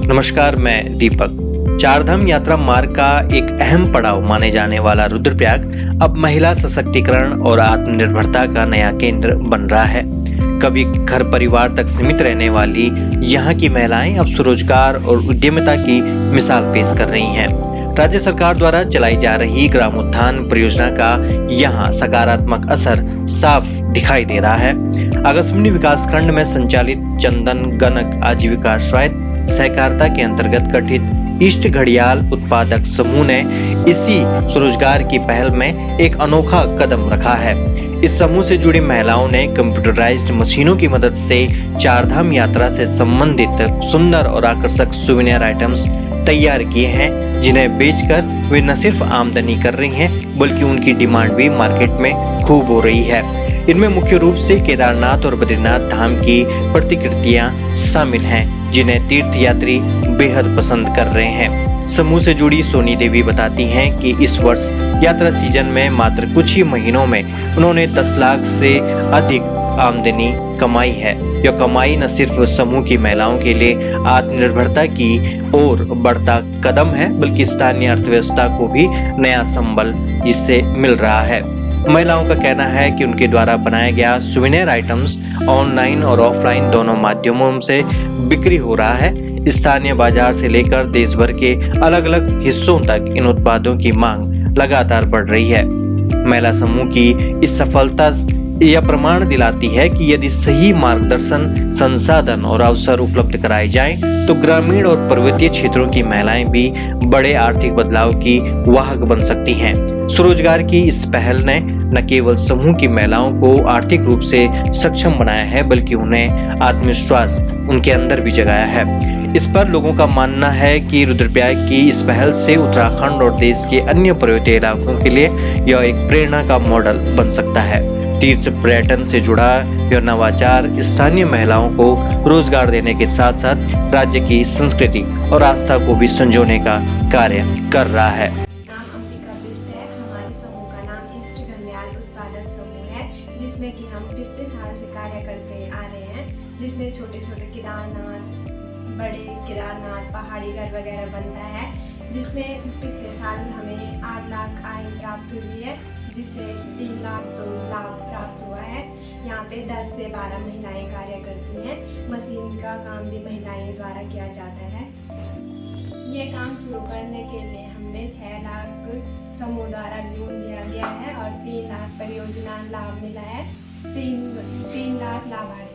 नमस्कार, मैं दीपक। चारधाम यात्रा मार्ग का एक अहम पड़ाव माने जाने वाला रुद्रप्रयाग अब महिला सशक्तिकरण और आत्मनिर्भरता का नया केंद्र बन रहा है। कभी घर परिवार तक सीमित रहने वाली यहाँ की महिलाएं अब स्वरोजगार और उद्यमिता की मिसाल पेश कर रही हैं। राज्य सरकार द्वारा चलाई जा रही ग्राम उत्थान परियोजना का यहाँ सकारात्मक असर साफ दिखाई दे रहा है। आगस्विनी विकासखंड में संचालित चंदन गणक आजीविका स्वायत्त सहकारिता के अंतर्गत गठित ईस्ट घड़ियाल उत्पादक समूह ने इसी स्वरोजगार की पहल में एक अनोखा कदम रखा है। इस समूह से जुड़ी महिलाओं ने कंप्यूटराइज्ड मशीनों की मदद से चारधाम यात्रा से संबंधित सुंदर और आकर्षक सुवेनियर आइटम्स तैयार किए हैं, जिन्हें बेचकर वे न सिर्फ आमदनी कर रही हैं, बल्कि उनकी डिमांड भी मार्केट में खूब हो रही है। इनमें मुख्य रूप से केदारनाथ और बद्रीनाथ धाम की प्रतिकृतियां शामिल हैं, जिन्हें तीर्थयात्री बेहद पसंद कर रहे हैं। समूह से जुड़ी सोनी देवी बताती हैं कि इस वर्ष यात्रा सीजन में मात्र कुछ ही महीनों में उन्होंने 10 लाख से अधिक आमदनी कमाई है। यह कमाई न सिर्फ समूह की महिलाओं के लिए आत्मनिर्भरता की ओर बढ़ता कदम है, बल्कि स्थानीय अर्थव्यवस्था को भी नया संबल इससे मिल रहा है। महिलाओं का कहना है कि उनके द्वारा बनाया गया सुवेनियर आइटम्स ऑनलाइन और ऑफलाइन दोनों माध्यमों से बिक्री हो रहा है। स्थानीय बाजार से लेकर देश भर के अलग अलग हिस्सों तक इन उत्पादों की मांग लगातार बढ़ रही है। महिला समूह की इस सफलता यह प्रमाण दिलाती है कि यदि सही मार्गदर्शन, संसाधन और अवसर उपलब्ध कराए जाएं, तो ग्रामीण और पर्वतीय क्षेत्रों की महिलाएं भी बड़े आर्थिक बदलाव की वाहक बन सकती हैं। स्वरोजगार की इस पहल ने न केवल समूह की महिलाओं को आर्थिक रूप से सक्षम बनाया है, बल्कि उन्हें आत्मविश्वास उनके अंदर भी जगाया है। इस पर लोगों का मानना है कि रुद्रप्रयाग की इस पहल से उत्तराखंड और देश के अन्य पर्वतीय इलाकों के लिए यह एक प्रेरणा का मॉडल बन सकता है। तीर्थ पर्यटन से जुड़ा यह नवाचार स्थानीय महिलाओं को रोजगार देने के साथ साथ राज्य की संस्कृति और आस्था को भी संजोने का कार्य कर रहा है। नाम अंबिका बिष्ट है। हमारे समूह का नाम ईस्ट घड़ियाल उत्पादक समूह है, जिसमें कि हम पिछले साल से कार्य करते आ रहे हैं, जिसमें छोटे छोटे केदारनाथ, बड़े केदारनाथ, पहाड़ी घर वगैरह बनता है, जिसमें पिछले साल हमें 8 लाख आय प्राप्त हुई है, जिससे 3 लाख तो लाभ प्राप्त हुआ है। यहाँ पे 10 से 12 महिलाएं कार्य करती हैं। मशीन का काम भी महिलाएं द्वारा किया जाता है। ये काम शुरू करने के लिए हमने 6 लाख समूह द्वारा लोन लिया गया है और 3 लाख परियोजना लाभ मिला है। 3 लाख लाभार्थी